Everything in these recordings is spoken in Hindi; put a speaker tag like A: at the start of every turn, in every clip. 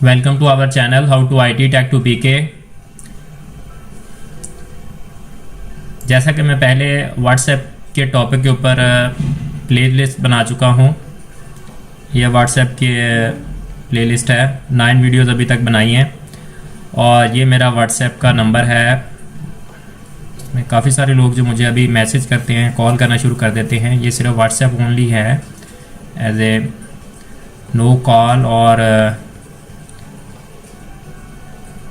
A: Welcome to our channel how to IT tech to PK। जैसा कि मैं पहले व्हाट्सएप के टॉपिक के ऊपर प्लेलिस्ट बना चुका हूं, यह व्हाट्सएप की प्लेलिस्ट है। 9 वीडियोस अभी तक बनाई हैं और ये मेरा व्हाट्सएप का नंबर है। इसमें काफ़ी सारे लोग जो मुझे अभी मैसेज करते हैं, कॉल करना शुरू कर देते हैं। ये सिर्फ व्हाट्सएप ओनली है, एज ए नो कॉल और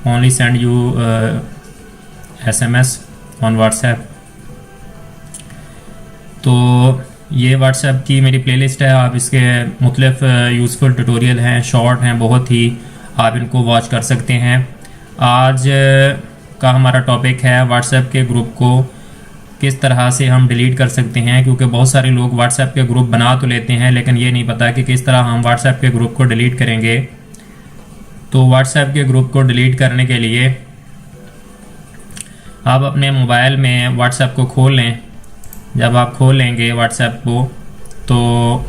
A: only send you SMS on WhatsApp। तो ये WhatsApp की मेरी प्लेलिस्ट है। आप इसके मुख्तलिफ यूज़फुल ट्यूटोरियल हैं, शॉर्ट हैं, बहुत ही आप इनको वॉच कर सकते हैं। आज का हमारा टॉपिक है WhatsApp के ग्रुप को किस तरह से हम डिलीट कर सकते हैं, क्योंकि बहुत सारे लोग WhatsApp के ग्रुप बना तो लेते हैं लेकिन ये नहीं पता कि किस तरह हम WhatsApp के ग्रुप को डिलीट करेंगे। तो WhatsApp के ग्रुप को डिलीट करने के लिए आप अपने मोबाइल में WhatsApp को खोल लें। जब आप खोल लेंगे WhatsApp को, तो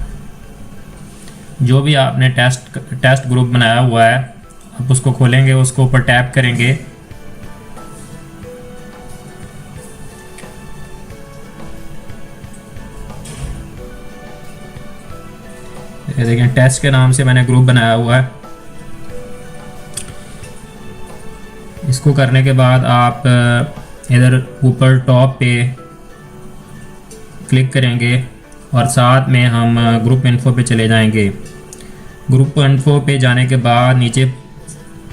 A: जो भी आपने टेस्ट ग्रुप बनाया हुआ है आप उसको खोलेंगे, उसको ऊपर टैप करेंगे। ये देखें, टेस्ट के नाम से मैंने ग्रुप बनाया हुआ है। इसको करने के बाद आप इधर ऊपर टॉप पे क्लिक करेंगे और साथ में हम ग्रुप इन्फो पे चले जाएंगे। ग्रुप इन्फो पे जाने के बाद नीचे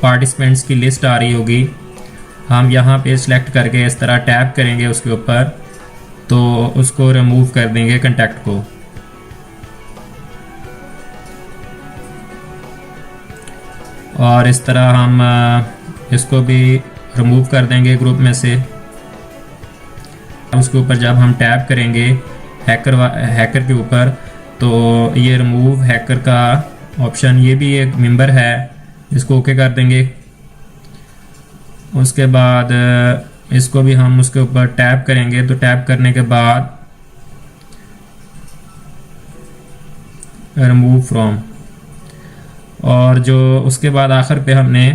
A: पार्टिसिपेंट्स की लिस्ट आ रही होगी। हम यहाँ पे सिलेक्ट करके इस तरह टैप करेंगे उसके ऊपर, तो उसको रिमूव कर देंगे कॉन्टैक्ट को। और इस तरह हम इसको भी रिमूव कर देंगे ग्रुप में से। उसके ऊपर जब हम टैप करेंगे हैकर के ऊपर, तो ये रिमूव हैकर का ऑप्शन, ये भी एक मेंबर है, इसको ओके कर देंगे। उसके बाद इसको भी हम उसके ऊपर टैप करेंगे, तो टैप करने के बाद रिमूव फ्रॉम, और जो उसके बाद आखिर पे हमने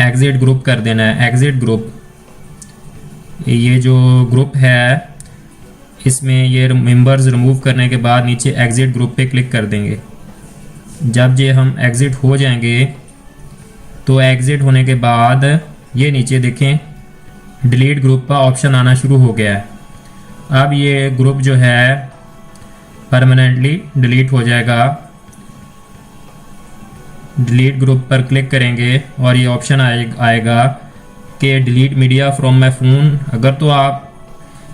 A: एग्जिट ग्रुप कर देना है। एग्जिट ग्रुप, ये जो ग्रुप है इसमें ये मेंबर्स रिमूव करने के बाद नीचे एग्जिट ग्रुप पे क्लिक कर देंगे। जब ये हम एग्जिट हो जाएंगे, तो एग्जिट होने के बाद ये नीचे देखें डिलीट ग्रुप का ऑप्शन आना शुरू हो गया है। अब ये ग्रुप जो है परमानेंटली डिलीट हो जाएगा। डिलीट ग्रुप पर क्लिक करेंगे और ये ऑप्शन आएगा कि delete media from my phone. अगर तो आप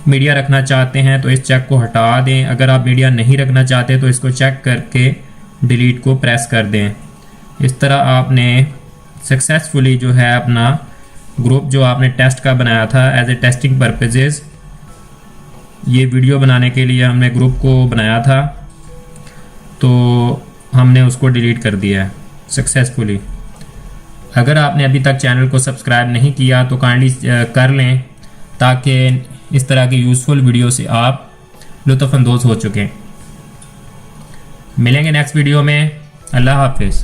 A: मीडिया रखना चाहते हैं तो इस चेक को हटा दें, अगर आप मीडिया नहीं रखना चाहते तो इसको चेक करके डिलीट को प्रेस कर दें। इस तरह आपने सक्सेसफुली जो है अपना ग्रुप जो आपने टेस्ट का बनाया था एज ए टेस्टिंग पर्पजेज़, ये वीडियो बनाने के लिए हमने ग्रुप को बनाया था, तो हमने उसको डिलीट कर दिया है सक्सेसफुली। अगर आपने अभी तक चैनल को सब्सक्राइब नहीं किया तो काइंडली कर लें, ताकि इस तरह की यूज़फुल वीडियो से आप लुत्फ़ अंदोज़ हो चुकें। मिलेंगे नेक्स्ट वीडियो में। अल्लाह हाफिज़।